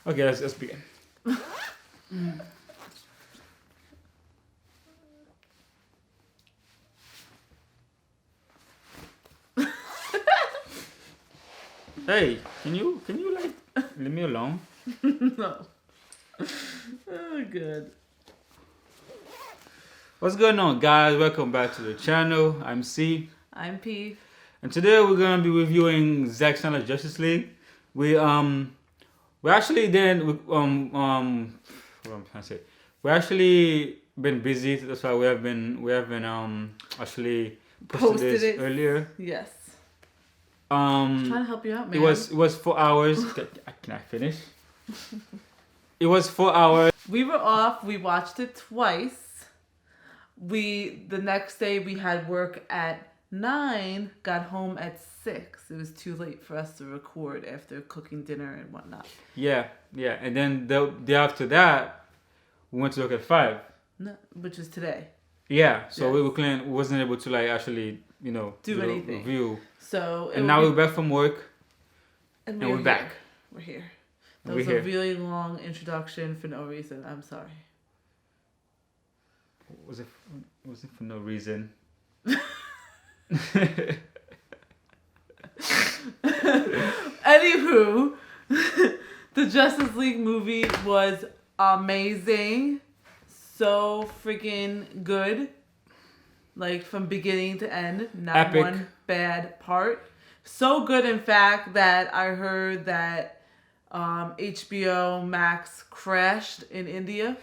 Okay, let's begin. Hey, can you like leave me alone? No. Oh, good. What's going on, guys? Welcome back to the channel. I'm C, I'm P. and today we're gonna be reviewing Zack Snyder's Justice League. We actually then what am I trying to say? We actually been busy. That's why we have been actually posted Posted this it earlier. Yes. Trying to help you out, man. It was 4 hours. Can I finish? It was 4 hours. We were off. We watched it twice. The next day we had work at 9. Got home at 6. It was too late for us to record after cooking dinner and whatnot. Yeah, and then the day after that, we went to work at 5. No, which is today. Yeah, so Yes. we wasn't able to like actually Do the anything. review. So And now we're back from work, and we're here. back. We're here. And That we're was here. a really long introduction for no reason. I'm sorry. Was it for no reason? Anywho, the Justice League movie was amazing. So freaking good. Like from beginning to end. Not Epic. one bad part. So good, in fact, that I heard that HBO Max crashed in India.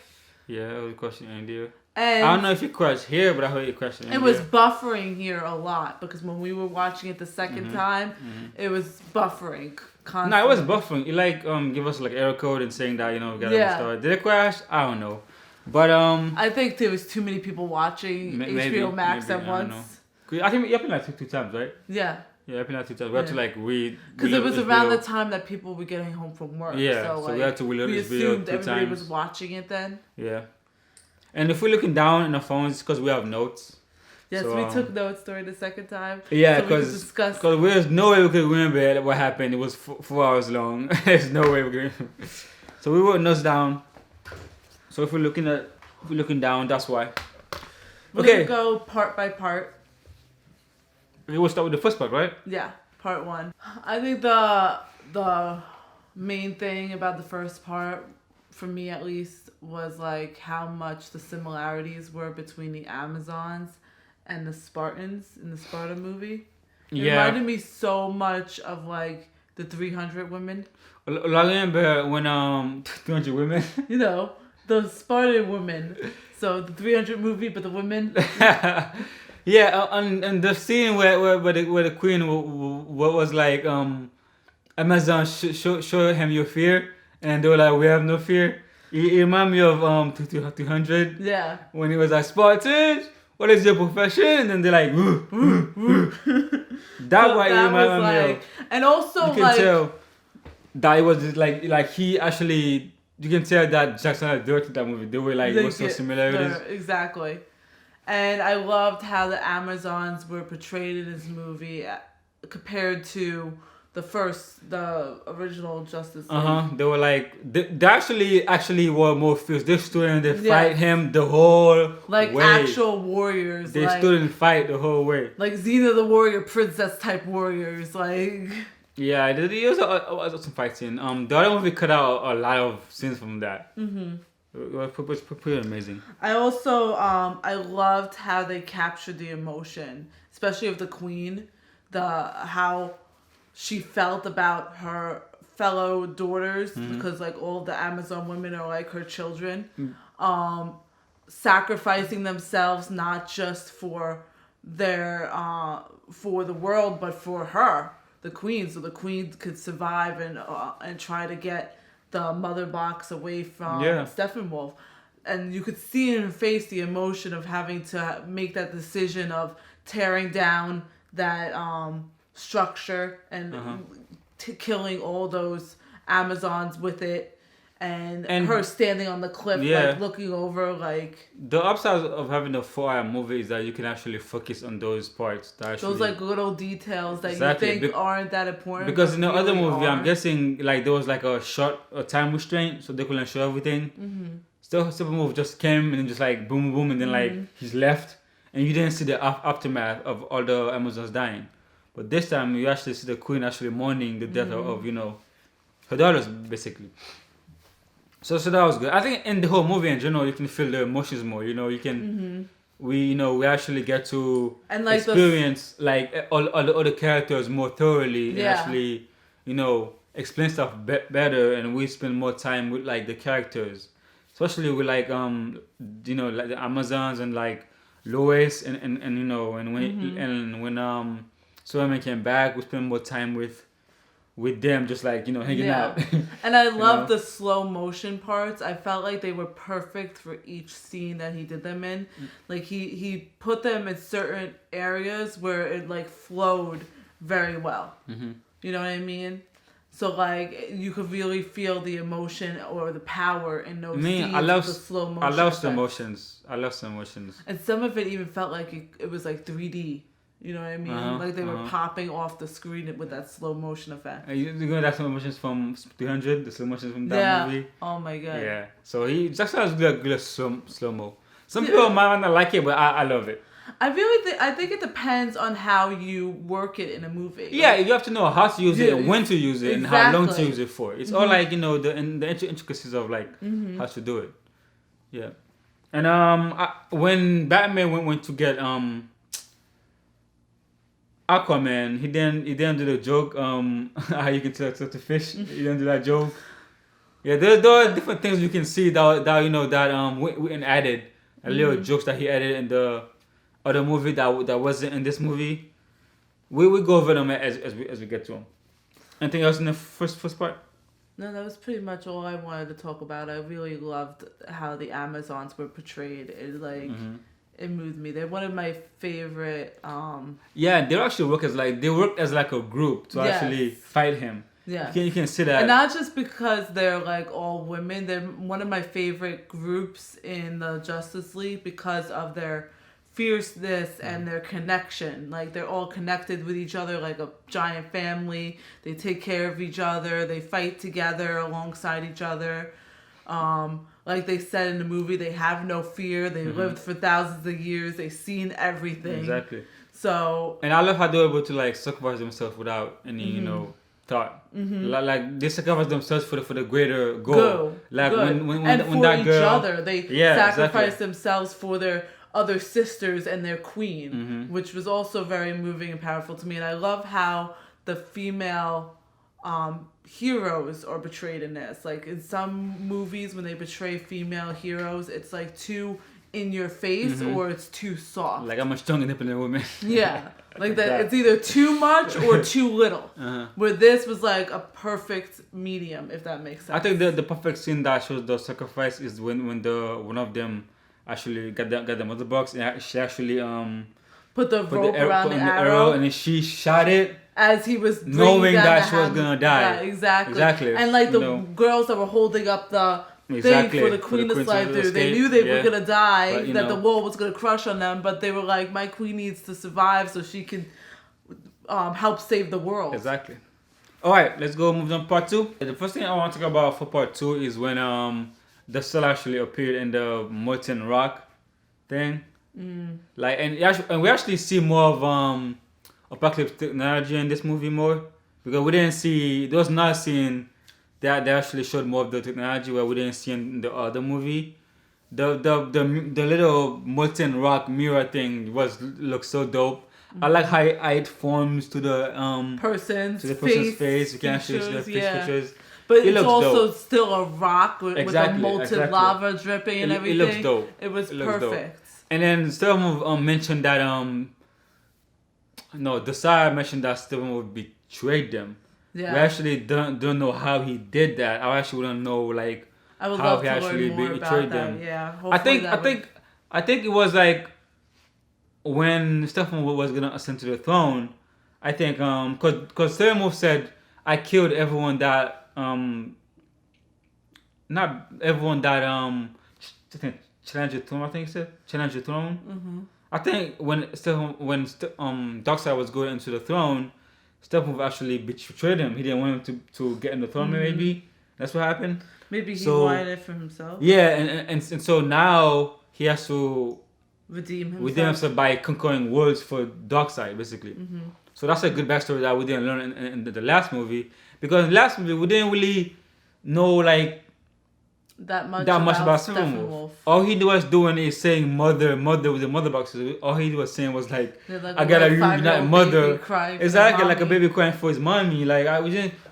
Yeah, it was a question in India. And I don't know if it crashed here, but I heard it crashed in India. it was buffering here a lot because when we were watching it the 2nd time, it was buffering constantly. No, it was buffering. It like give us like error code and saying that we gotta restart. Did it crash? I don't know, but I think there was too many people watching HBO Max at once. I think it happened like two times, right? Yeah, Yeah, it happened like 2 times. We had to like read because it was around the time that people were getting home from work. Yeah, so we had to reload we this video assumed 2 everybody times. was watching it then. Yeah, and if we're looking down in the phones, because we have notes. Yes, So, we took notes during the second time. Yeah, so we could because discuss. there's no way we could remember what happened. It was 4 hours long. There's no way we could. So we wrote notes down. So if we're looking down, that's why. We're Okay. gonna go part by part. Okay, we'll start with the first part, right? Yeah, part 1. I think the main thing about the first part, for me at least, was like how much the similarities were between the Amazons and the Spartans in the Sparta movie. It reminded me so much of like the 300 women. I remember when 200 women. You know, the Spartan women. So the 300 movie, but the women. Yeah, and the scene where the queen was like Amazon show him your fear, and they were like, we have no fear. It reminded me of 200. Yeah. When he was like, Spartans, what is your profession? And then they're like, woo, woo, woo. That's what it reminded me of. And also, You can like, tell that it was just like he actually. You can tell that Jack Snyder directed that movie. They were like, what's some similarities? Exactly. And I loved how the Amazons were portrayed in this movie compared to the original Justice League. They were like they actually were more fierce. They stood and they fight him the whole like way. actual warriors. They like, stood and fight the whole way. like Xena the Warrior, princess type warriors. Like Yeah, there was some fighting. The other movie cut out a lot of scenes from that. It was pretty amazing. I also I loved how they captured the emotion, especially of the queen, how she felt about her fellow daughters because like all the Amazon women are like her children, sacrificing themselves not just for their for the world but for her, the queen, so the queen could survive and try to get the mother box away from Steppenwolf. And you could see in her face the emotion of having to make that decision of tearing down that structure and killing all those Amazons with it. and her standing on the cliff, like looking over, like the upside of having a 4-hour movie is that you can actually focus on those parts. That actually, those like little details that you think aren't that important. Because in the other movie, I'm guessing like there was like a time restraint, so they couldn't show everything. Mm-hmm. Still, movie just came and then just like boom, boom, and then like he's left, and you didn't see the aftermath of all the Amazons dying. But this time, you actually see the queen actually mourning the death of her daughters, basically. So that was good. I think in the whole movie in general, you can feel the emotions more. You can we actually get to experience like all the other characters more thoroughly and actually explain stuff better, and we spend more time with like the characters, especially with like like the Amazons and like Lois and when Superman came back, we spend more time with them, just like hanging out. And I love the slow motion parts. I felt like they were perfect for each scene that he did them in. Like he put them in certain areas where it like flowed very well. You know what I mean? So like you could really feel the emotion or the power in those scenes. I love the slow motion. I love slow motions. And some of it even felt like it was like 3D. You know what I mean? Like they were popping off the screen with that slow motion effect. You know that slow motions from 300, the slow motions from that movie? Oh my god. Yeah. So Zack Snyder's good slow-mo. Some people might not like it, but I love it. I think it depends on how you work it in a movie. Yeah, you have to know how to use it and when to use it and how long to use it for. It's all like, the intricacies of like how to do it. Yeah. And when Batman went to get Aquaman, he didn't do the joke, how you can tell the fish. He didn't do that joke. Yeah, there are different things you can see that Witten added, little jokes that he added in the other movie that wasn't in this movie. We go over them as we get to them. Anything else in the first part? No, that was pretty much all I wanted to talk about. I really loved how the Amazons were portrayed. It moved me. They're one of my favorite. Yeah, they actually work as like a group to actually fight him. Yeah, you can see that, and not just because they're like all women. They're one of my favorite groups in the Justice League because of their fierceness and their connection. Like they're all connected with each other like a giant family. They take care of each other. They fight together alongside each other. Like they said in the movie, they have no fear. They lived for thousands of years. They've seen everything. Exactly. So. And I love how they're able to like sacrifice themselves without any thought. Like they sacrifice themselves for the greater goal. Like when for that each girl, other, they sacrifice themselves for their other sisters and their queen, which was also very moving and powerful to me. And I love how the female heroes are portrayed in this. Like in some movies when they portray female heroes, it's like too in your face or it's too soft. Like I'm a strong independent woman. Yeah. Like that it's either too much or too little. Where this was like a perfect medium, if that makes sense. I think the perfect scene that shows the sacrifice is when one of them actually got the mother box and she actually put the rope around the arrow and then she shot it as he was knowing that she was gonna die. Yeah, exactly. And like the girls that were holding up the thing for the queen to slide through, they knew they were gonna die, but, that the wall was gonna crush on them, but they were like, my queen needs to survive so she can help save the world. Exactly. All right, let's go move on to part 2. The first thing I want to talk about for part 2 is when the cell actually appeared in the molten rock thing. Like and we actually see more of apocalypse technology in this movie more, because we didn't see, there was not a scene that they actually showed more of the technology where we didn't see in the other movie. The little molten rock mirror thing looks so dope. I like how it forms to the person's face. You can actually see the face pictures. But it's also dope. Still a rock with the molten lava dripping and everything. It looks dope. It was perfect. Dope. And then Stephen mentioned that Desire mentioned that Stephen betrayed them. Yeah. We actually don't know how he did that. I actually don't know like how he actually betrayed them. Yeah. I think it was like when Stephen was gonna ascend to the throne. I think because Stephen said, I killed everyone that not everyone that I think challenge the throne. I think he said challenge the throne. Mm-hmm. I think when Darkseid was going into the throne, Steppenwolf actually betrayed him. He didn't want him to get in the throne. Maybe that's what happened. Maybe he wanted it for himself. Yeah, and so now he has to redeem himself by conquering worlds for Darkseid, basically. Mm-hmm. So that's a good backstory that we didn't learn in the last movie, because in the last movie we didn't really know like that much about Steppenwolf. All he was doing is saying mother with the mother boxes. All he was saying was like I gotta reunite mother. Exactly, like a baby crying for his mommy. Like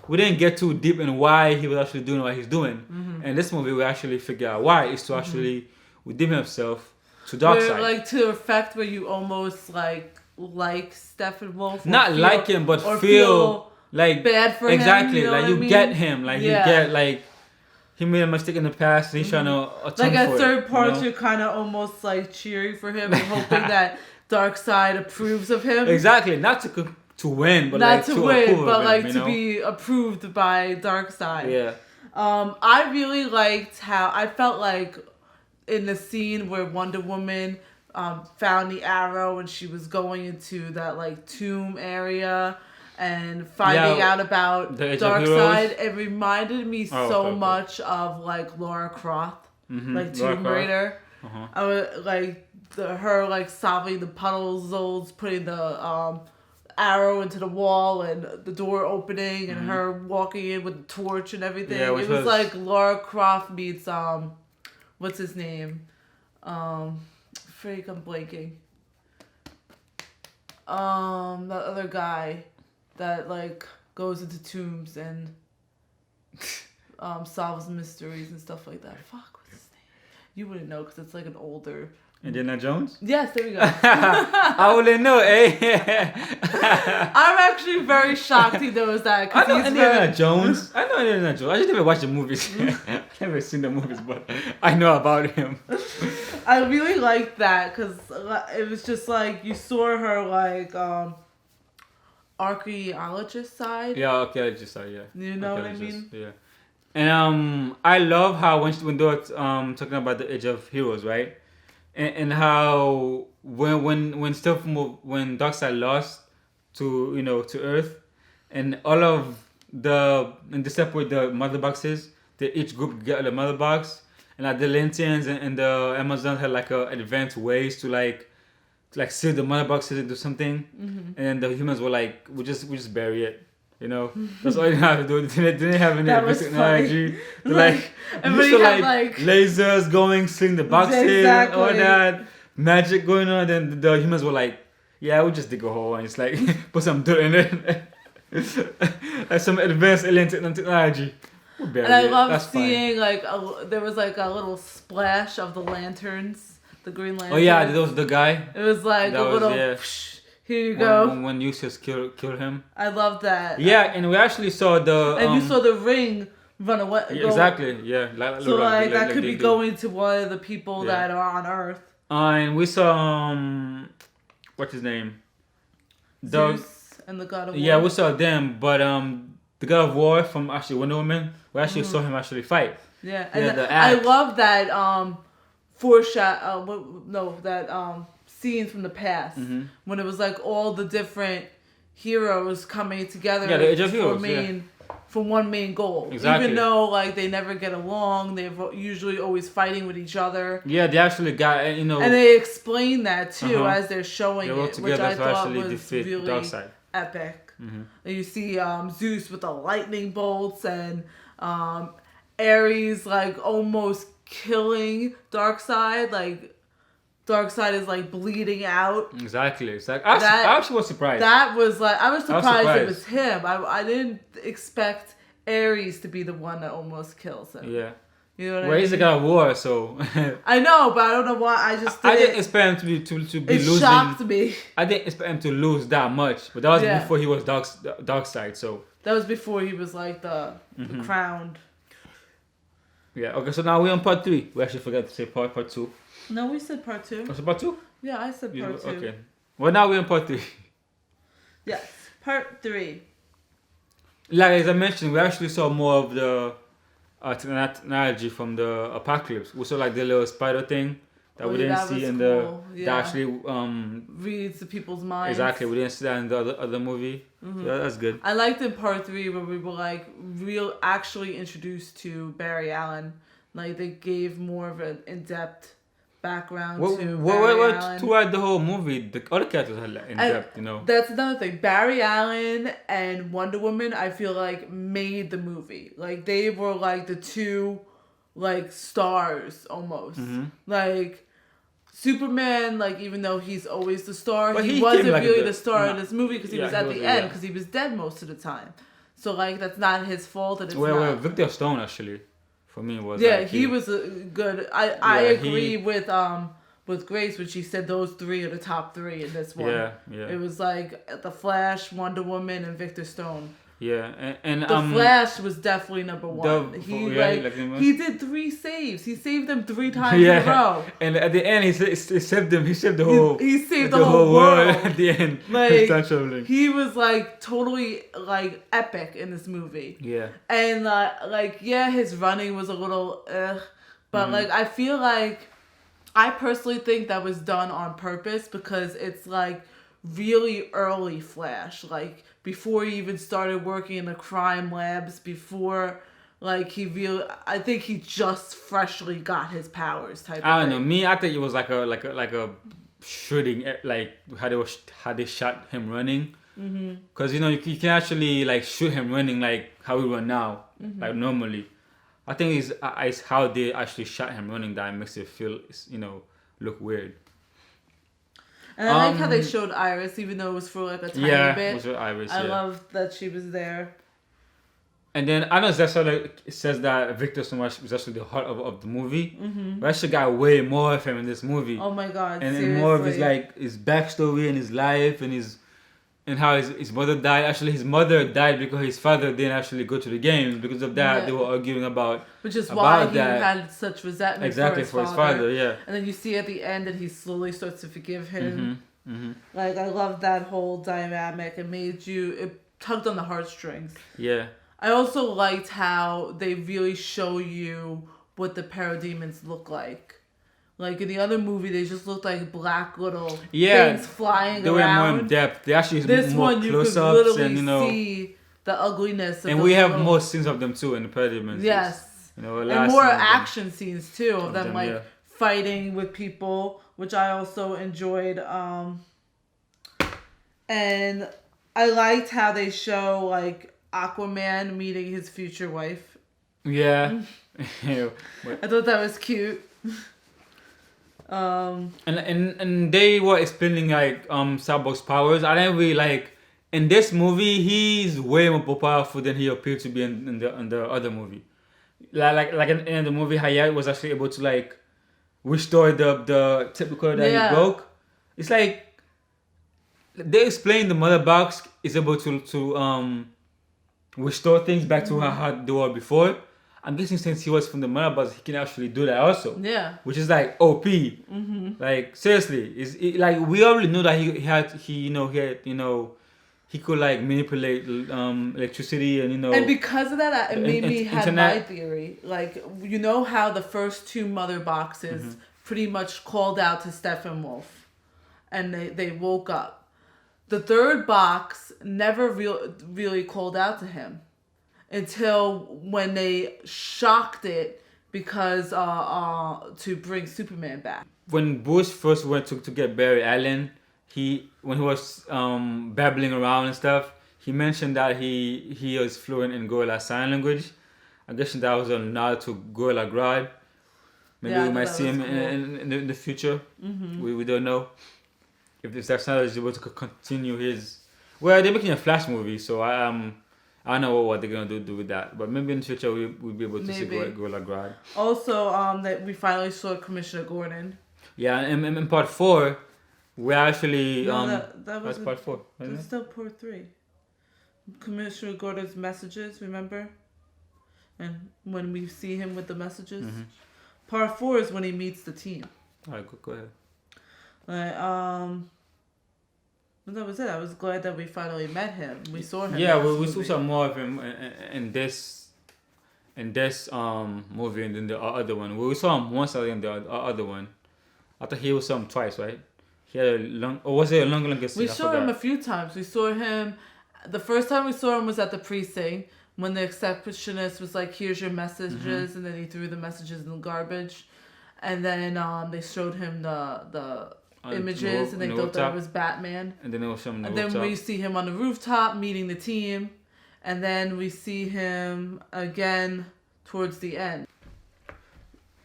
we didn't get too deep in why he was actually doing what he's doing. Mm-hmm. And this movie we actually figure out why is to actually redeem himself to Darkseid. Like to the effect where you almost like Steppenwolf. Not like him, but feel like bad for him. Exactly, You know like you get him. Like you get like he made a mistake in the past. And he's trying to atone like at for third it, parts, you're kind of almost like cheering for him and hoping that Darkseid approves of him. Exactly, not to win, but not to win, but like him, to be approved by Darkseid. Yeah. I really liked how I felt like in the scene where Wonder Woman found the arrow and she was going into that like tomb area and finding out about Darkseid. It reminded me so much of like Lara Croft, like Tomb Raider. I was like her like solving the puzzles, putting the arrow into the wall and the door opening and her walking in with the torch and everything. Yeah, it was like Lara Croft meets what's his name? Freak, I'm blanking. The other guy that like goes into tombs and solves mysteries and stuff like that. Fuck, what's his name? You wouldn't know because it's like an older. Indiana Jones? Yes, there we go. I wouldn't know, eh? I'm actually very shocked he knows that. I know Indiana Jones. I know Indiana Jones. I just never watched the movies. I've never seen the movies, but I know about him. I really liked that because it was just like you saw her like archaeologist side. Yeah, archaeologist side, yeah. You know what I mean? Yeah. And I love how when they were talking about the Age of Heroes, right? And how when Darkseid lost to Earth, and all of they separate the mother boxes. Each group get the mother box, and like the Atlanteans and the Amazons had like advanced ways to like seal the mother boxes into something, and the humans were like we just bury it. That's all you have to do. They didn't have any basic technology. Like lasers going, sling the boxes, all that magic going on. Then the humans were like, "Yeah, we'll just dig a hole and just like put some dirt in it, like some advanced alien technology." And I love seeing like there was like a little splash of the lanterns, the green lanterns. Oh yeah, that was the guy. It was like a little. Psh, here you go. When Lucius killed him. I love that. Yeah, and we actually saw the. And you saw the ring run away. Exactly. Yeah. So like that could be going to one of the people that are on Earth. And we saw what's his name? Zeus and the God of War. Yeah, we saw them, but the God of War from actually Wonder Woman. We actually saw him actually fight. Yeah, and I love that scene from the past when it was like all the different heroes coming together the Age of Heroes, for one main goal. Exactly. Even though like they never get along, they're usually always fighting with each other. Yeah, they actually got and they explain that too as they're showing it, which I thought was really epic. And you see Zeus with the lightning bolts and Ares like almost killing Darkseid, like. Darkseid is like bleeding out. Exactly. I actually was surprised. That was like I was surprised it was him. I didn't expect Ares to be the one that almost kills him. Yeah. You know what I mean? He's the God of War, so. I know, but I don't know why. I didn't expect him to be losing. It shocked me. I didn't expect him to lose that much, but that was before he was Darkseid, so. That was before he was like the crowned. Yeah. Okay. So now we're on part 3. We actually forgot to say part 2. No, we said part 2. Was it part 2? Yeah, I said part 2. Okay. Well, now we're on part 3. Yes, part 3. Like as I mentioned, we actually saw more of technology from the Apocalypse. We saw like the little spider thing that we didn't that see was in cool. that actually reads the people's minds. exactly. We didn't see that in the other movie. So that's good. I liked in part 3 where we were like actually introduced to Barry Allen. Like they gave more of an in-depth background to Barry Allen. Throughout the whole movie, the other characters had like, in depth, That's another thing. Barry Allen and Wonder Woman, I feel like, made the movie. Like they were like the two like stars almost. Like Superman, like even though he's always the star, but he wasn't like really the star in this movie because he was at the end yeah. because he was dead most of the time. So like that's not his fault. And it's well, Victor Stone actually, for me was he was a good. I agree with Grace when she said those three are the top three in this one. Yeah. It was like the Flash, Wonder Woman, and Victor Stone. Yeah, and the Flash was definitely number one. He did 3 saves. He saved them 3 times in a row. And at the end, he saved them. He saved the whole. He saved the whole world at the end. Like he was like totally like epic in this movie. Yeah. And his running was a little, but like I feel like I personally think that was done on purpose because it's like really early Flash, like before he even started working in the crime labs, before like I think he just freshly got his powers type I of don't thing. know. I think it was like a shooting, like how they shot him running. Because you can actually like shoot him running like how we run now, like normally. I think it's how they actually shot him running that makes it feel look weird. And I like how they showed Iris, even though it was for like a tiny bit. Yeah, it was with Iris. I love that she was there. And then I know Zack Snyder says that Victor so much was actually the heart of the movie. But I actually got way more of him in this movie. Oh my god! And more of his his backstory and his life and how his mother died. Actually, his mother died because his father didn't actually go to the games. Because of that, they were arguing about. Which is why he had such resentment for his father. Yeah. And then you see at the end that he slowly starts to forgive him. Like I love that whole dynamic. It tugged on the heartstrings. Yeah. I also liked how they really show you what the parademons look like. Like in the other movie, they just looked like black little things flying around. They were more in depth. They actually this more one you close could ups literally see the ugliness. Of and we have more scenes of them too in the parademons. Yes, and more action scenes too of them fighting with people, which I also enjoyed. And I liked how they show like Aquaman meeting his future wife. Yeah. I thought that was cute. And they were explaining like Cyborg's powers. I didn't really like in this movie he's way more powerful than he appeared to be in the other movie. Like in the movie Hayat was actually able to like restore the typical that he broke. It's like they explain the mother box is able to restore things back to how they were before. I'm guessing since he was from the mother box, he can actually do that also. Yeah. Which is like OP. Like seriously, like we already knew that he could like manipulate electricity and And because of that, it made me have my theory. Like how the first 2 mother boxes pretty much called out to Steppenwolf, and they woke up. The 3rd box never really called out to him until when they shocked it because to bring Superman back. When Bruce first went to get Barry Allen, when he was babbling around and stuff, he mentioned that he was fluent in Gorilla Sign Language. I guess that was a nod to Gorilla Grodd. Maybe we might see him in the future. We don't know if Zack Snyder is able to continue his. Well, they're making a Flash movie, so I don't know what they're gonna do with that. But maybe in the future we'll be able to see Gorilla Grodd. Also, that we finally saw Commissioner Gordon. Yeah, in part 4, we actually that was part 4. It's still part 3. Commissioner Gordon's messages, remember? And when we see him with the messages, part 4 is when he meets the team. All right, go ahead. That was it. I was glad that we finally met him. We saw him. Yeah, we saw some more of him in this in this movie and then the other one. We saw him once in the other one. I thought he was him twice, right? He had a long, or was it a longer scene? We saw him a few times. We saw him. The first time we saw him was at the precinct when the receptionist was like, "Here's your messages," and then he threw the messages in the garbage. And then they showed him the images, and they thought that it was Batman. And then they were showing the rooftop. Then we see him on the rooftop meeting the team, and then we see him again towards the end.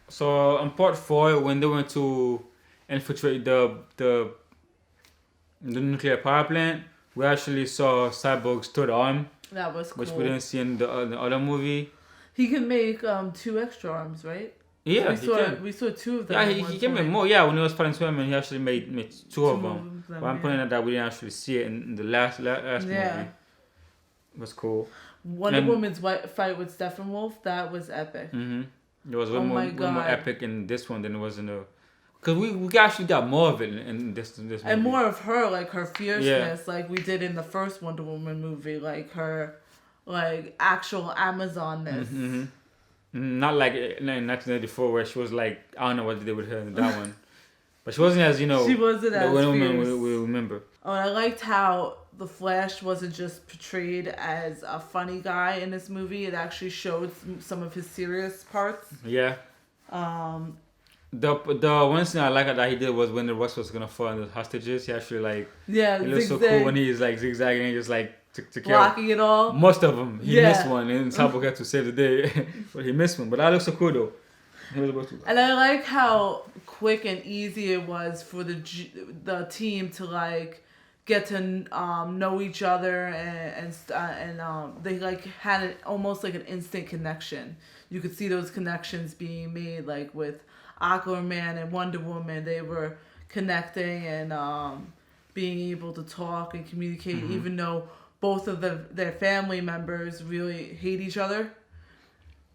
So in part 4, when they went to infiltrate the nuclear power plant, we actually saw Cyborg's third arm. That was cool. Which we didn't see in the other movie. He can make 2 extra arms, right? Yeah, we saw 2 of them. Yeah, he can make more. Yeah, when he was fighting Superman, he actually made 2 of them. But I'm pointing out that we didn't actually see it in the last movie. It was cool. Wonder Woman's fight with Steppenwolf, that was epic. There was one more epic in this one than it was in the... Because we actually got more of it in this movie. And more of her, like her fierceness, like we did in the first Wonder Woman movie, like her, like actual Amazonness. Not like in 1994 where she was like, I don't know what they did with her in that one. But she wasn't as, she wasn't as Wonder Woman we remember. Oh, and I liked how the Flash wasn't just portrayed as a funny guy in this movie. It actually showed some of his serious parts. Yeah. The one thing I like that he did was when the Russ was gonna fall on the hostages. He actually it looks so cool when he's like zigzagging and just like to blocking it all. Most of them he missed one and Cyborg had to save the day, but he missed one. But that looks so cool though. And I like how quick and easy it was for the team to get to know each other and they had almost like an instant connection. You could see those connections being made with Aquaman and Wonder Woman. They were connecting and being able to talk and communicate, even though both of their family members really hate each other.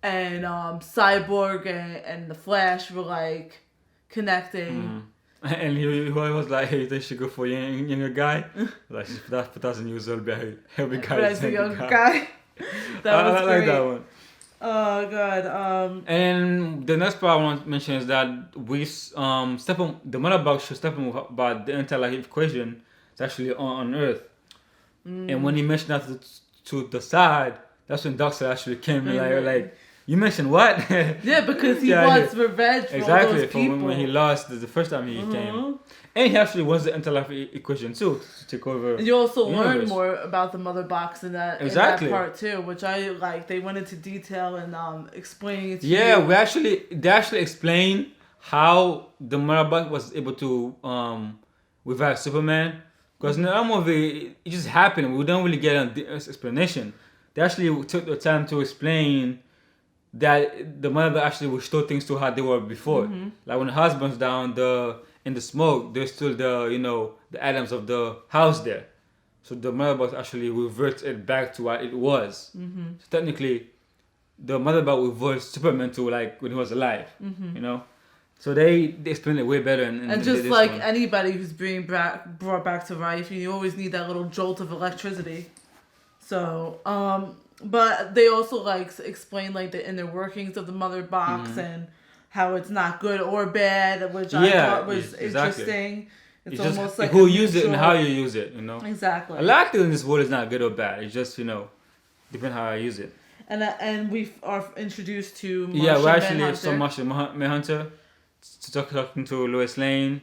And Cyborg and the Flash were connecting. And he was like, hey, they should go for a younger guy. Like, she's 4,000 years old, he'll be a younger guy. That was great. I like that one. Oh god. And the next part I want to mention is that we the mother box should step on about the entire equation is actually on Earth. And when he mentioned that to the side, that's when Darkseid actually came and you mentioned what? Yeah, because he wants revenge for all those people. When he lost the first time he came. And he actually wants the interlife equation too to take over. And you also learn more about the mother box in that part too, which I like. They went into detail and explaining it to you. Yeah, they actually explained how the mother box was able to revive Superman. Because in the movie, it just happened. We don't really get an explanation. They actually took the time to explain that the mother actually will restore things to how they were before. Like when the house burns down, in the smoke, there's still the atoms of the house there. So the mother box actually reverts it back to what it was. So technically, the mother box reverts Superman to when he was alive. So they explain it way better. And just like anybody who's being brought back to life, you always need that little jolt of electricity. So, but they also explain the inner workings of the mother box and how it's not good or bad, which I thought was interesting. It's almost like who use it and how you use it, Exactly. A lot of things in this world is not good or bad. It's just depending how I use it. And we are introduced to Martian we actually Manhunter. saw Martian Manhunter talking to Lois Lane.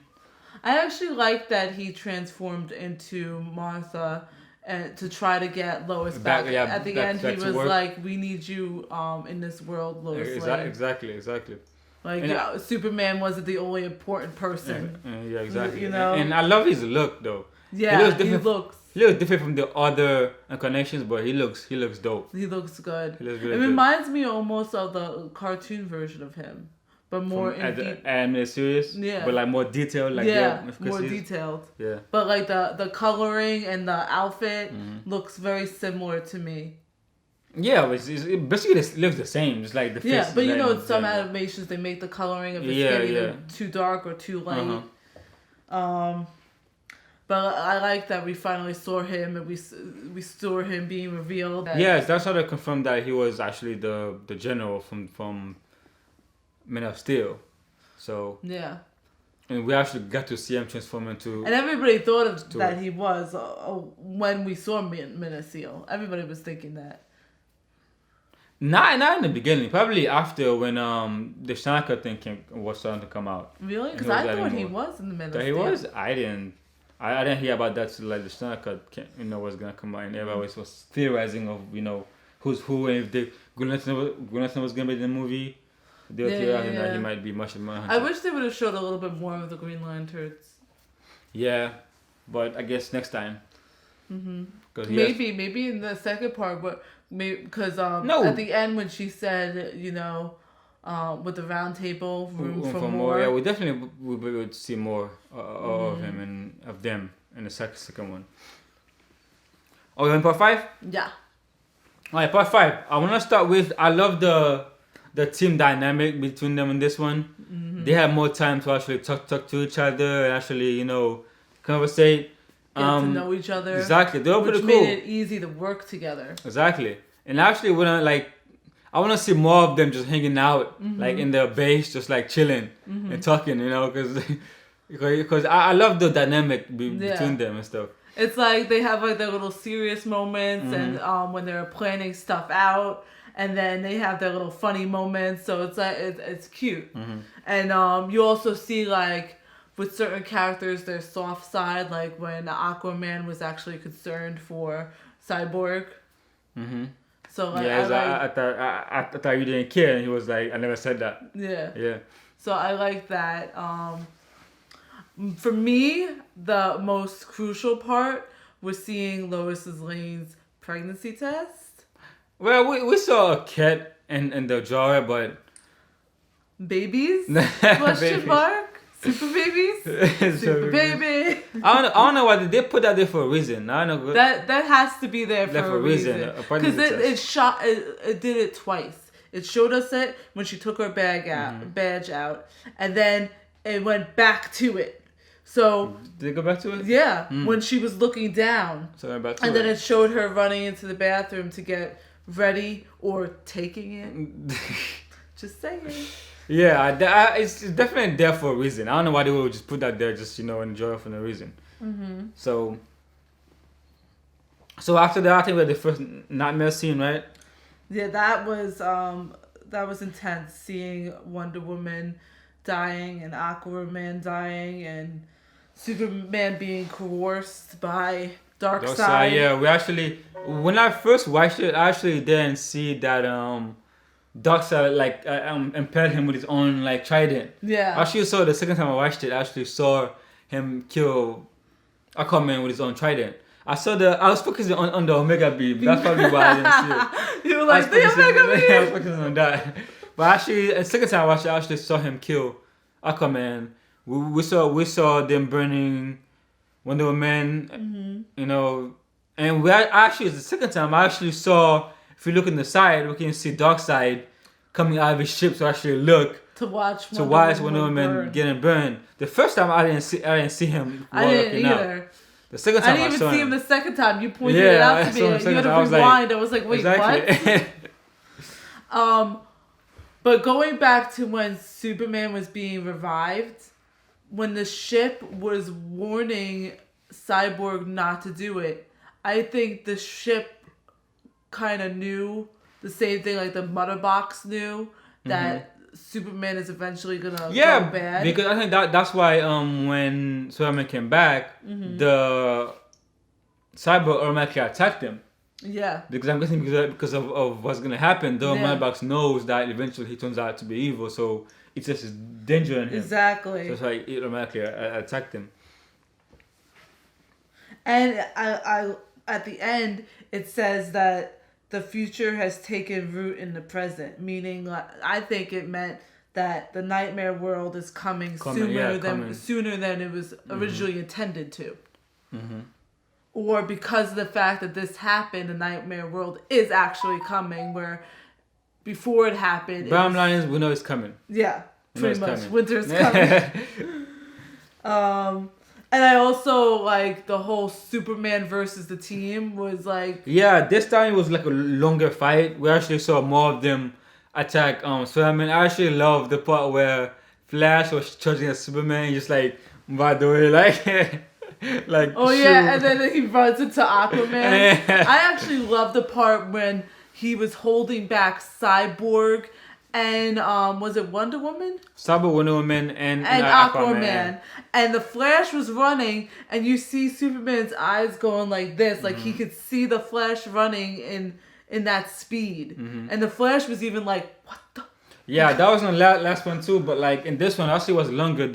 I actually like that he transformed into Martha and to try to get Lois back. At the end, he was like, "We need you in this world, Lois Lane." Exactly. Superman wasn't the only important person. Yeah, exactly. And I love his look though. Yeah, he looks different from the other incarnations, but he looks dope. He looks good. He looks really it good. Reminds me almost of the cartoon version of him. But more animated series, but more detailed, more detailed. Yeah. But the coloring and the outfit looks very similar to me. Yeah, it basically it looks the same. It's like the face. Yeah, but some animations they make the coloring of his skin either too dark or too light. But I like that we finally saw him and we saw him being revealed. Yes, that's how they confirmed that he was actually the general from Men of Steel. So yeah. And we actually got to see him transform into. And everybody thought that he was when we saw Men of Steel. Everybody was thinking that. Not in the beginning. Probably after when the Shanaka thing was starting to come out. Really? Because I thought he was in the Men of Steel. He was. I didn't hear about that till like the Shanaka was gonna come out, and everybody was theorizing of who's who, and if the Green Lantern was gonna be in the movie. They were theorizing that he might be Martian Manhunter. I wish they would have showed a little bit more of the Green Lanterns. Yeah, but I guess next time. Maybe in the second part, but because at the end when she said with the round table room for more. Yeah, we definitely would see more of him and of them in the second one. Oh, you're in part 5? Yeah. Alright, part 5. I want to start with, I love the team dynamic between them in this one. They have more time to actually talk to each other and actually, conversate. Get to know each other. Exactly. They were pretty cool. Which made it easy to work together. Exactly. And actually, I want to see more of them just hanging out, like in their base, just like chilling and talking, because I love the dynamic between them and stuff. It's like they have like their little serious moments and when they're planning stuff out, and then they have their little funny moments. So it's like it's cute, and you also see like with certain characters their soft side, like when Aquaman was actually concerned for Cyborg. So like, I thought you didn't care, and he was like, I never said that. Yeah. So I like that. For me, the most crucial part was seeing Lois Lane's pregnancy test. Well, we saw a cat in the drawer, but babies? Question mark? Super babies? Super baby. I don't know why they put that there for a reason. I don't know. That has to be there for a reason. Because it did it twice. It showed us it when she took her badge out, and then it went back to it. So did it go back to it? Yeah, when she was looking down. So went back to and then it showed her running into the bathroom to get ready or taking it. Just saying. Yeah, it's definitely there for a reason. I don't know why they would just put that there, just enjoy for no reason. So after that, I think we had the first nightmare scene, right? Yeah, that was intense. Seeing Wonder Woman dying and Aquaman dying and Superman being coerced by Darkseid. Yeah, when I first watched it, I actually didn't see that Darkseid impaled him with his own trident. Yeah. I actually saw the second time I watched it. I actually saw him kill Aquaman with his own trident. I was focusing on the Omega beam. That's probably why I didn't see it. You were like, the Omega beam. I was focusing on that. But actually, the second time I watched it, I actually saw him kill Aquaman. We saw them burning Wonder Woman, and the second time I actually saw. If you look in the side, we can see Darkseid coming out of his ship to actually look to watch Wonder Woman getting burned. The first time I didn't see him. I didn't either. Out. The second time I didn't even see him the second time. You pointed it out to me. You had to rewind. I was like, wait, exactly. What? But going back to when Superman was being revived, when the ship was warning Cyborg not to do it, I think the ship kind of knew the same thing, like the mother box knew that Superman is eventually gonna go bad. Because I think that's why when Superman came back, the Cyborg automatically attacked him. Yeah. Because I'm guessing because of what's gonna happen, the mother box knows that eventually he turns out to be evil, so it's just danger in him. Exactly. So that's why it automatically attacked him. And I at the end it says that the future has taken root in the present, meaning I think it meant that the nightmare world is coming sooner than it was originally intended to. Or because of the fact that this happened, the nightmare world is actually coming, where before it happened... Bottom line is, we know it's coming. Yeah, pretty much. Winter's coming. And I also like the whole Superman versus the team was like. Yeah, this time it was like a longer fight. We actually saw more of them attack Superman. I actually love the part where Flash was charging at Superman, just like, by the way, like. Like, oh yeah, and then he runs into Aquaman. Yeah. I actually love the part when he was holding back Cyborg and was it Wonder Woman? Cyber Wonder Woman and Aquaman. And the Flash was running, and you see Superman's eyes going like this, like he could see the Flash running in that speed, and the Flash was even like, what the? Yeah, that was in the last one too, but like in this one actually was longer.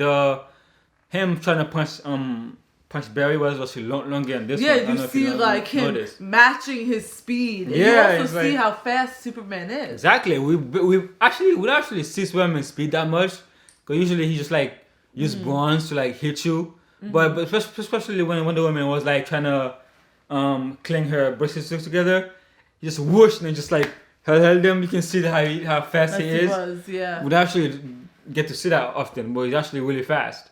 Him trying to punch Barry was actually longer in this one. Yeah, you see like him matching his speed. And yeah, you also see how fast Superman is. Exactly. We actually see Superman's speed that much, because usually he just like use bronze to like hit you. But especially when Wonder Woman was like trying to cling her bracelets together, he just whooshed and just like held them. You can see how fast he is. We'd actually get to see that often, but he's actually really fast.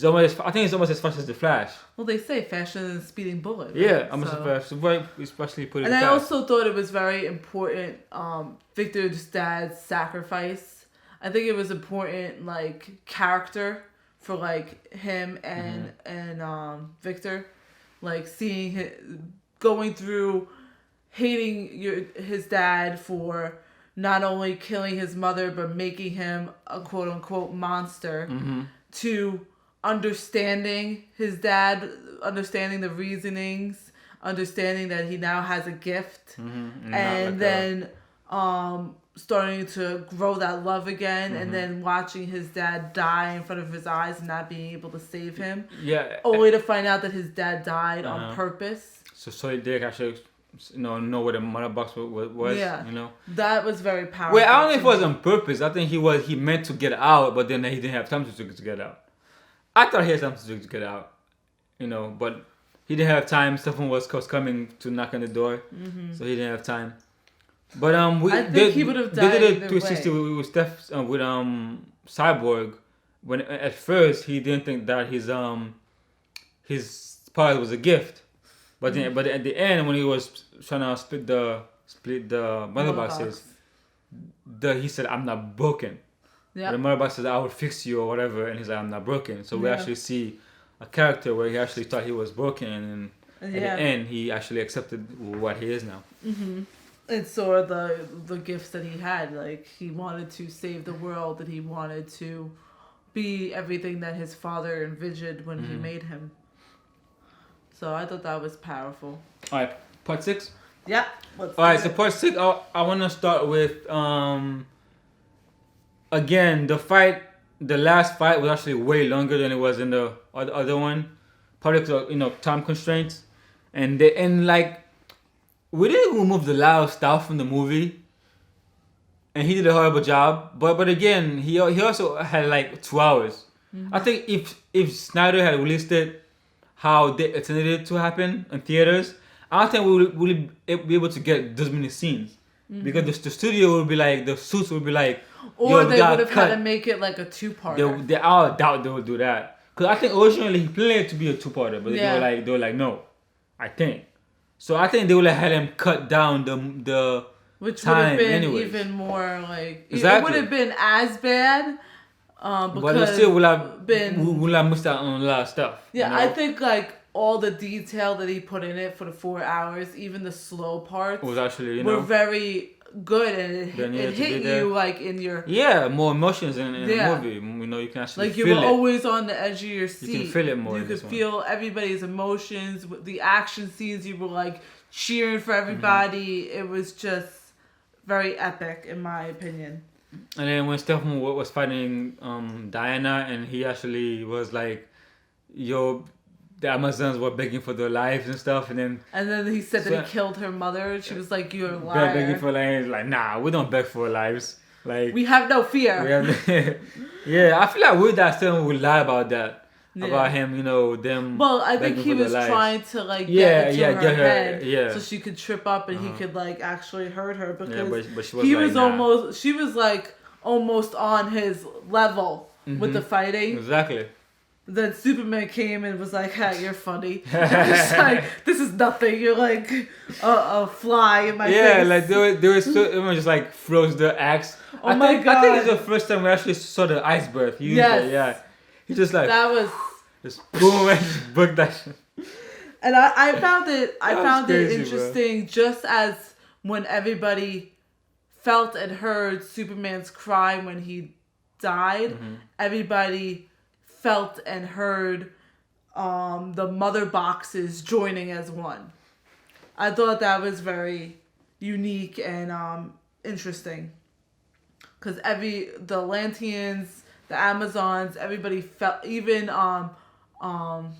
I think he's almost as fast as the Flash. Well, they say faster than a speeding bullet. Right? Yeah, almost as fast. Especially put it and fast. I also thought it was very important, Victor's dad's sacrifice. I think it was important, like, character for, like, him and Victor. Like, seeing him going through hating his dad for not only killing his mother, but making him a quote-unquote monster, to understanding his dad, understanding the reasonings, understanding that he now has a gift, and then starting to grow that love again, and then watching his dad die in front of his eyes and not being able to save him. Yeah. Only to find out that his dad died on purpose. So he did actually, know where the mother box was. Yeah. You know. That was very powerful. Well, I don't know if it was on purpose. I think he meant to get out, but then he didn't have time to get out. I thought he had something to get out, but he didn't have time. Stephen was coming to knock on the door, so he didn't have time. But I think he would have died. They did a 360 with Steph with Cyborg. When at first he didn't think that his part was a gift, but at the end when he was trying to split the mother boxes, he said, "I'm not broken." Yeah. The mother box says, "I will fix you" or whatever, and he's like, "I'm not broken." So we actually see a character where he actually thought he was broken, and at the end he actually accepted what he is now. And saw the gifts that he had. Like, he wanted to save the world, and he wanted to be everything that his father envisioned when he made him. So I thought that was powerful. All right, part 6. Yeah. All right, so part 6. I want to start with again, the last fight was actually way longer than it was in the other one. Probably because time constraints, and we didn't remove a lot of stuff from the movie, and he did a horrible job. But again, he also had like 2 hours. I think if Snyder had released it how they intended it to happen in theaters, I don't think we would be able to get those many scenes, because the studio would be like, the suits would be like. Or they would have had to make it like a 2-parter. I doubt they would do that. Because I think originally he planned it to be a 2-parter, but they were like, no, I think. So I think they would have had him cut down the which time would have been anyways. Even more like... Exactly. It would have been as bad, because... But it still would have missed out on a lot of stuff. Yeah, I think like all the detail that he put in it for the 4 hours, even the slow parts... was actually, were very... good, and it hit you like in your more emotions in the movie. You can actually like feel you were it. always on the edge of your seat. You can feel it more. You could feel everybody's emotions. The action scenes, you were like cheering for everybody. It was just very epic, in my opinion. And then when Stephen was fighting Diana, and he actually was like, "Yo, the Amazons were begging for their lives and stuff," and then he said that he killed her mother. She was like, "You're a liar." Begging for lives, like, nah, we don't beg for lives. Like, we have no fear. I feel like weird that Stephen would lie about that, about him, them. Well, I think he was trying to like get into her head, so she could trip up and he could like actually hurt her, because but she was like almost on his level with the fighting. Exactly. Then Superman came and was like, "Hey, you're funny." It's like, this is nothing. You're like a fly in my face. Yeah, like there was so everyone just like froze the axe. Oh my I God. think it's the first time we actually saw the iceberg. He used Yes. it, yeah. He just like That was. just boom and just booked that shit. And I found it. I That was found crazy, it interesting. Just as when everybody felt and heard Superman's cry when he died, everybody felt and heard the mother boxes joining as one. I thought that was very unique and interesting. Because the Atlanteans, the Amazons, everybody felt, even Why am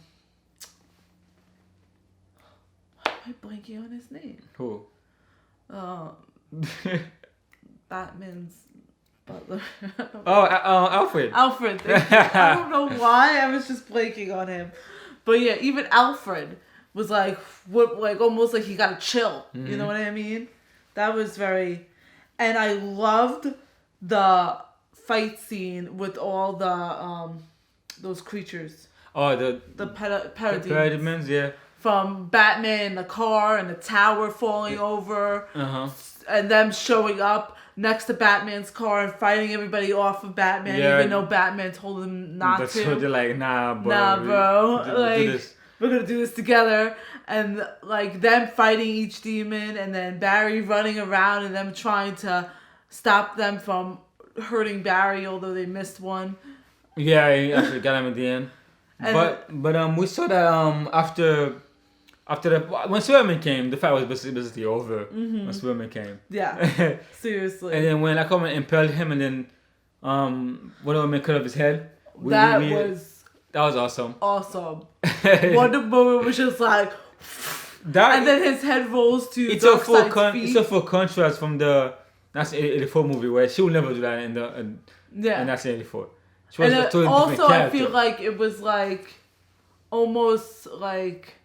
I blanking on his name? Who? Batman's butler. Oh, Alfred. Alfred. Thank you. I don't know why. I was just blanking on him. But yeah, even Alfred was like, almost like he got a chill. You know what I mean? That was very... And I loved the fight scene with all the those creatures. Oh, the parademons. parademons, yeah. From Batman in the car and the tower falling over. And them showing up next to Batman's car and fighting everybody off of Batman, even though Batman told them not to. So they're like, nah, bro. Nah, bro. Like, we're gonna do this together. And like them fighting each demon, and then Barry running around and them trying to stop them from hurting Barry, although they missed one. Yeah, he actually got him at the end. But we saw that after when Superman came, the fight was basically over. When Superman came. Yeah, seriously. And then when Aquaman impaled him, and then Wonder Woman cut off his head. That was awesome. Awesome. Wonder Woman was just like, and then his head rolls to it's Darkseid's feet. It's a full contrast from the 1984 movie where she would never do that in 1984. She was a totally different character. I feel like it was like almost like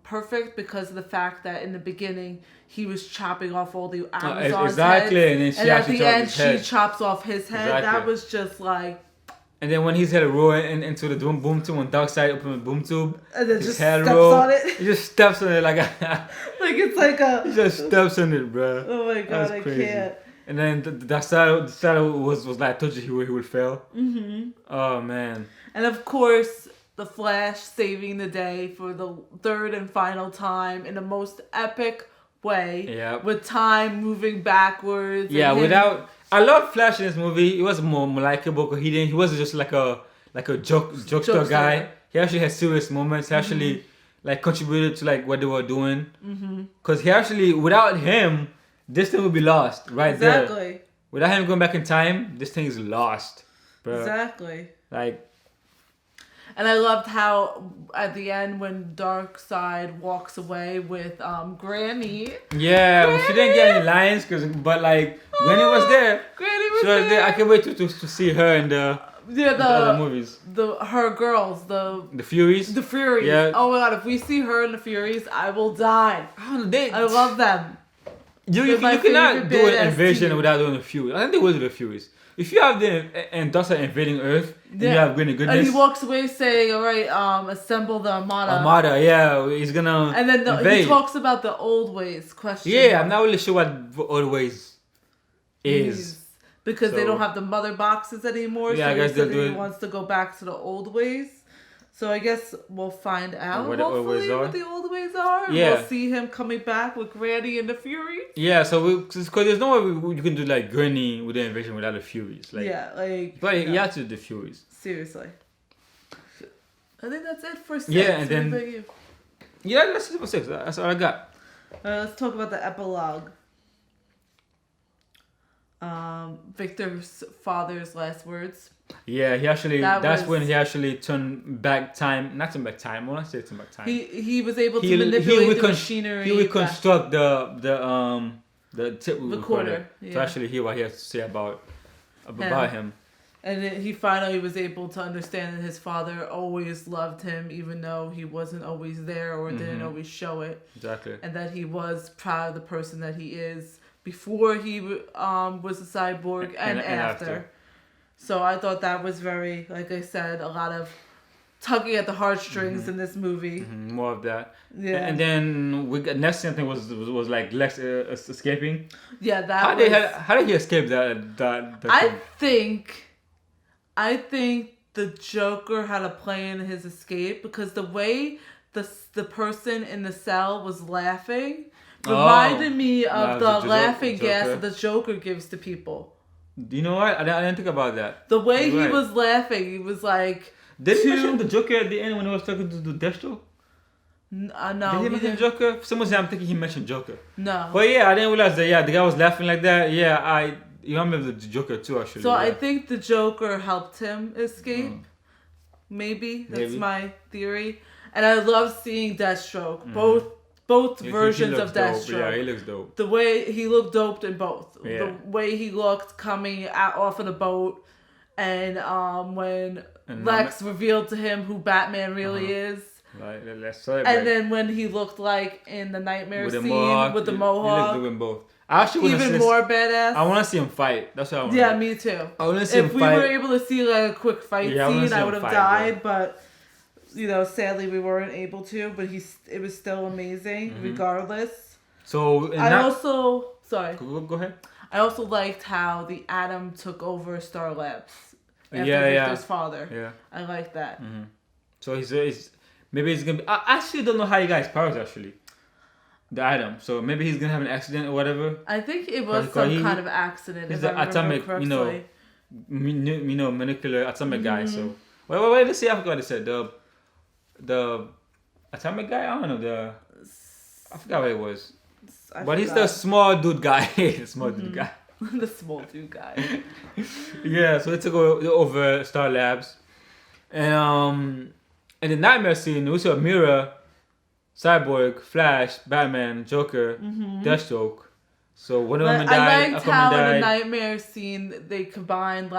perfect because of the fact that in the beginning he was chopping off all the Amazon's heads, and then at the end she chops off his head. Exactly. That was just like. And then when his head rolled into the boom tube, when Darkseid opened the boom tube, and then his just head steps rolled, on it. He just steps on it like it's like a. He just steps on it, bro. Oh my God, I can't. And then the side was like, I told you he would fail. Oh man. And of course, the Flash saving the day for the third and final time in the most epic way. Yeah. With time moving backwards. Yeah, I love Flash in this movie. He was more likable because he wasn't just like a jokester guy. He actually had serious moments. He actually like contributed to like what they were doing. Because he actually, without him, this thing would be lost there. Exactly. Without him going back in time, this thing is lost, bro. Exactly. Like. And I loved how at the end when Darkseid walks away with Granny. Yeah, well, she didn't get any lines, but like Granny was there. Granny was there. I can't wait to see her in the other movies. Her girls, the Furies. The Furies. Yeah. Oh my God! If we see her in the Furies, I will die. I love them. You cannot do an invasion without doing the Furies. I think they will do the Furies. If you have and Darkseid invading Earth, you have Granny Goodness. And he walks away saying, "All right, assemble the Armada." Armada, yeah, he's gonna. And then invade. He talks about the old ways. Question. Yeah, I'm not really sure what old ways is. Because they don't have the mother boxes anymore. Yeah, so I guess he wants to go back to the old ways. So I guess we'll find out what the old ways are. Yeah. We'll see him coming back with Granny and the Furies. Yeah, so because there's no way you can do like Granny with the invasion without the Furies. Like, but you have to do the Furies. Seriously. I think that's it for 6. Yeah, and then that's it for 6. That's all I got. Let's talk about the epilogue. Victor's father's last words. Yeah, that's when he actually turned back time. Not turn back time. Well, I say turn back time. He was able to manipulate the machinery. He reconstruct the tape recorder to actually hear what he has to say about him. And then he finally was able to understand that his father always loved him, even though he wasn't always there or didn't always show it. Exactly. And that he was proud of the person that he is before he was a cyborg and after. So I thought that was very, like I said, a lot of tugging at the heartstrings in this movie. More of that. Yeah. And then we got next thing was like Lex escaping. Yeah, that How did he escape that I think the Joker had a plan in his escape because the way the person in the cell was laughing reminded me of the laughing gas that the Joker gives to people. You know what? I didn't think about that. The way he was laughing, he was like... Did he mention the Joker at the end when he was talking to the Deathstroke? No. Did he mention Joker? For some reason, I'm thinking he mentioned Joker. No. But yeah, I didn't realize that, the guy was laughing like that. Yeah, you remember the Joker too, actually. So I think the Joker helped him escape. Maybe. That's my theory. And I love seeing Deathstroke. Both versions of Deathstroke. Dope. Yeah, he looks dope. The way he looked doped in both. Yeah. The way he looked coming off of the boat, and when Lex revealed to him who Batman really is. Let's celebrate. And then when he looked like in the nightmare scene with the He mohawk. looked doing both. I actually even more badass. I want to see him fight. That's what I want. Yeah, me too. I want to see him fight. If we were able to see like a quick fight scene, I would have died, but sadly we weren't able to. But it was still amazing, regardless. So sorry. Go ahead. I also liked how the Atom took over Star Labs after Victor's father. Yeah, I like that. So he's maybe he's gonna be. I actually don't know how he got his powers actually. The Atom. So maybe he's gonna have an accident or whatever. I think it was some kind of accident. He's an atomic, molecular atomic guy. So wait. Let's see. I forgot what they said. The atomic guy. I don't know. I forgot what it was. But he's the small dude guy. The small dude guy. The small dude guy. Yeah. So they took over Star Labs, and in the nightmare scene, we saw Mira, Cyborg, Flash, Batman, Joker, Deathstroke. So one of them died. I liked how in the nightmare scene they combined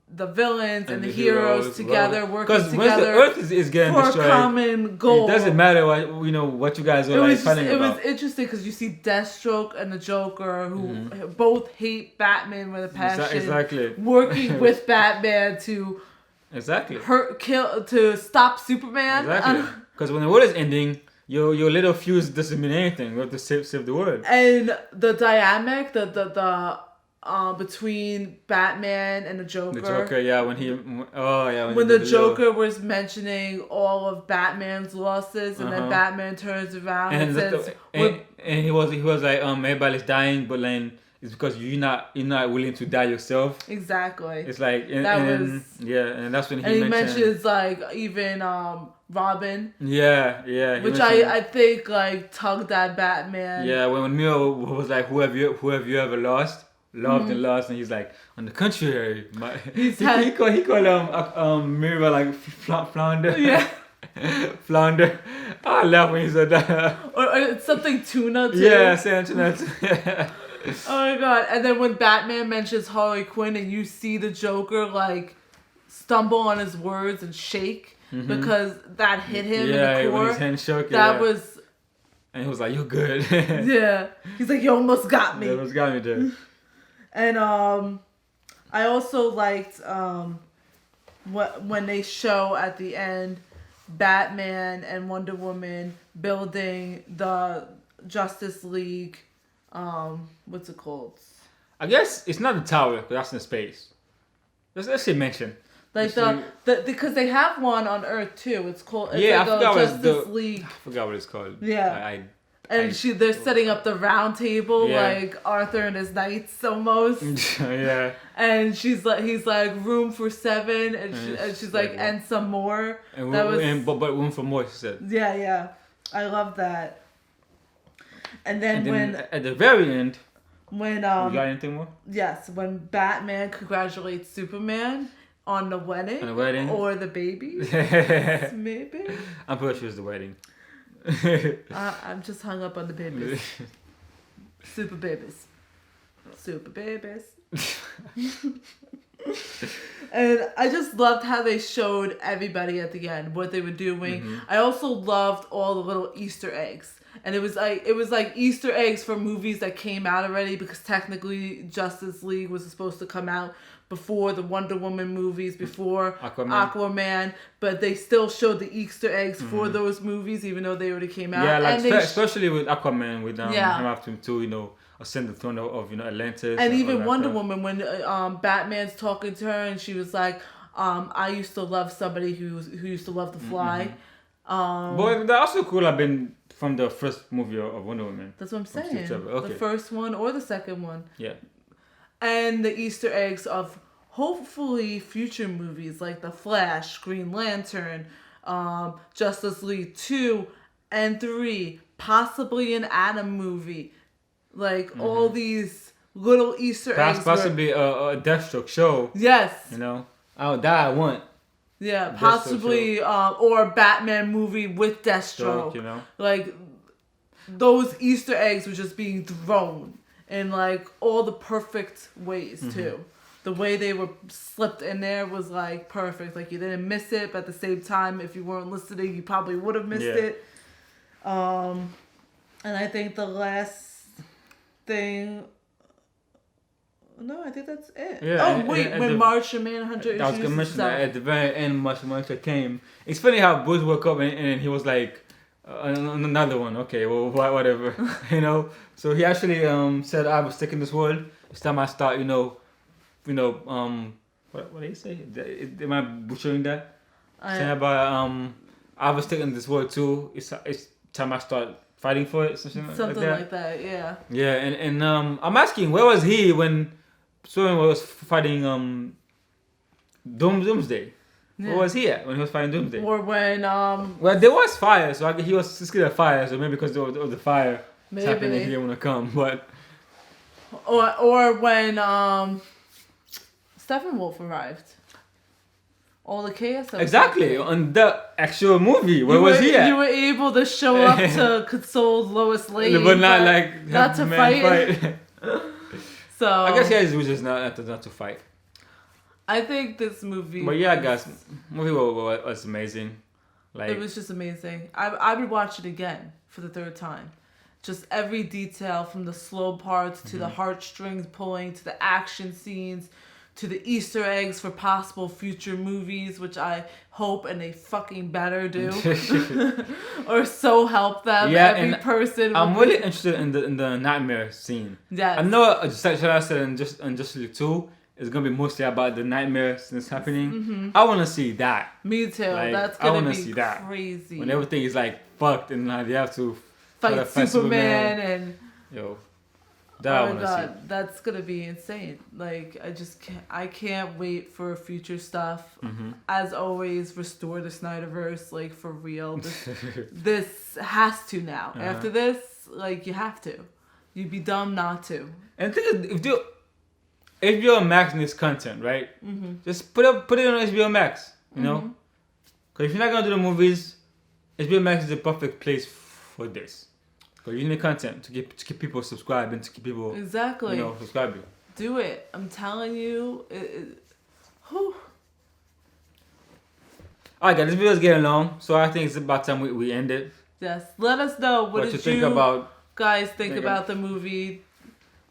the villains and the heroes together working together. Because the Earth is getting for destroyed, a common goal. It doesn't matter what you guys are fighting about. It was interesting because you see Deathstroke and the Joker who both hate Batman with a passion. Exactly. Working with Batman to to stop Superman. Exactly. Because when the world is ending, your little fuse doesn't mean anything. You have to save the world. And the dynamic, the between Batman and the Joker. The Joker, yeah, when the Joker was mentioning all of Batman's losses, and then Batman turns around and says, and he was like, everybody's dying, but then it's because you're not willing to die yourself. Exactly. It's like and that's when he mentions like even Robin. Yeah. Which I think like tugged at Batman. Yeah, when Mio was like, who have you ever loved and lost, and he's like, on the contrary, he called Mira like flounder. Yeah. Flounder. I laugh when he said that. Or it's something tuna too. Yeah, saying tuna too. Oh my god! And then when Batman mentions Harley Quinn, and you see the Joker like stumble on his words and shake because that hit him in the core. When his hand shook. That was. And he was like, "You're good." Yeah, he's like, "You almost got me." You almost got me there. And I also liked when they show at the end Batman and Wonder Woman building the Justice League. What's it called? I guess it's not the tower, but that's in space. Let's say mention. Like because they have one on Earth too. It's called I forgot Justice League. I forgot what it's called. Yeah. They're setting up the round table like Arthur and his knights almost. Yeah. And he's like room for 7, and she's like and some more. But room for more, she said. Yeah. I love that. And then when at the very end, when you got anything more? Yes, when Batman congratulates Superman on the wedding or the baby, maybe. I'm pretty sure it's the wedding. I'm just hung up on the babies. Super babies. And I just loved how they showed everybody at the end, what they were doing. I also loved all the little Easter eggs. And it was like Easter eggs for movies that came out already, because technically Justice League was supposed to come out before the Wonder Woman movies, before Aquaman, but they still showed the Easter eggs for those movies, even though they already came out. Yeah, like especially with Aquaman, with him having to ascend the throne of Atlantis, and even Wonder Woman, when Batman's talking to her and she was like, I used to love somebody who used to love to fly. But they're also cool. I've been from the first movie of Wonder Woman. That's what I'm saying. Okay. The first one or the second one. Yeah. And the Easter eggs of hopefully future movies like The Flash, Green Lantern, Justice League 2 and 3, possibly an Atom movie. Like all these little Easter eggs. Possibly a Deathstroke show. Yes. Oh, that I want. Yeah, possibly, or a Batman movie with Deathstroke. Like, those Easter eggs were just being thrown in, like, all the perfect ways, too. The way they were slipped in there was, like, perfect. Like, you didn't miss it, but at the same time, if you weren't listening, you probably would have missed it. And I think the last thing... No, I think that's it. Yeah, when Martian Manhunter I was going to mention that at the very end, Martian Manhunter came. It's funny how Bruce woke up and he was like, another one. Okay, well, whatever. So he actually said, I was taking this world. It's time I start, what did he say? Am I butchering that? Saying about, I was taking this world too. It's time I start fighting for it. Something like that, yeah. Yeah, and I'm asking, where was he when Superman was fighting Doomsday? Yeah. Where was he at when he was fighting Doomsday? Or when well, there was fire, so he was scared of fire, so maybe because of the fire happening, he didn't want to come. But or when Steppenwolf arrived. All the chaos. Exactly, on the actual movie. Where was he at? You were able to show up to console Lois Lane, but not to fight. So I guess he was just not to fight. I think this movie. But yeah, guys, movie was amazing. Like, it was just amazing. I would watch it again for the third time. Just every detail, from the slow parts to the heartstrings pulling to the action scenes, to the Easter eggs for possible future movies, which I hope and they fucking better do, or so help them. Yeah, every person. I'm really interested in the nightmare scene. Yeah, I know Zack Snyder and Justice League 2 is gonna be mostly about the nightmares that's happening. I want to see that. Me too. Like, that's gonna be see crazy. That. When everything is like fucked and they have to fight Superman and. Yo. Oh my god, that's gonna be insane. Like, I can't wait for future stuff. As always, restore the Snyderverse, like, for real. This has to now. After this, like, you have to. You'd be dumb not to. And the thing is, if HBO Max needs content, right? Just put it on HBO Max, you know? Because if you're not gonna do the movies, HBO Max is the perfect place for this. Because you need content to keep people subscribed and to keep people subscribing. Do it. I'm telling you. Whew. Alright, guys, this video is getting long, so I think it's about time we end it. Yes. Let us know what did you think about the movie.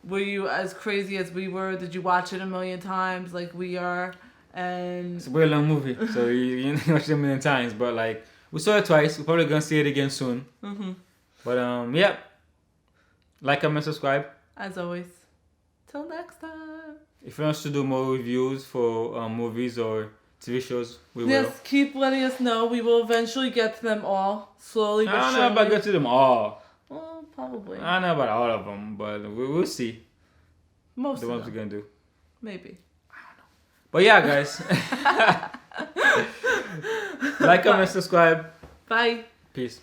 Were you as crazy as we were? Did you watch it a million times like we are? And it's a very long movie, so you watch it a million times. But like, we saw it twice. We're probably gonna see it again soon. But yeah, like, comment, subscribe. As always. Till next time. If you want us to do more reviews for movies or TV shows, we will. Yes, keep letting us know. We will eventually get to them all, slowly but surely. I don't know about get to them all. Well, probably. I don't know about all of them, but we'll see. Most the of ones them. we're gonna do. Maybe. I don't know. But yeah, guys. Like, comment, subscribe. Bye. Peace.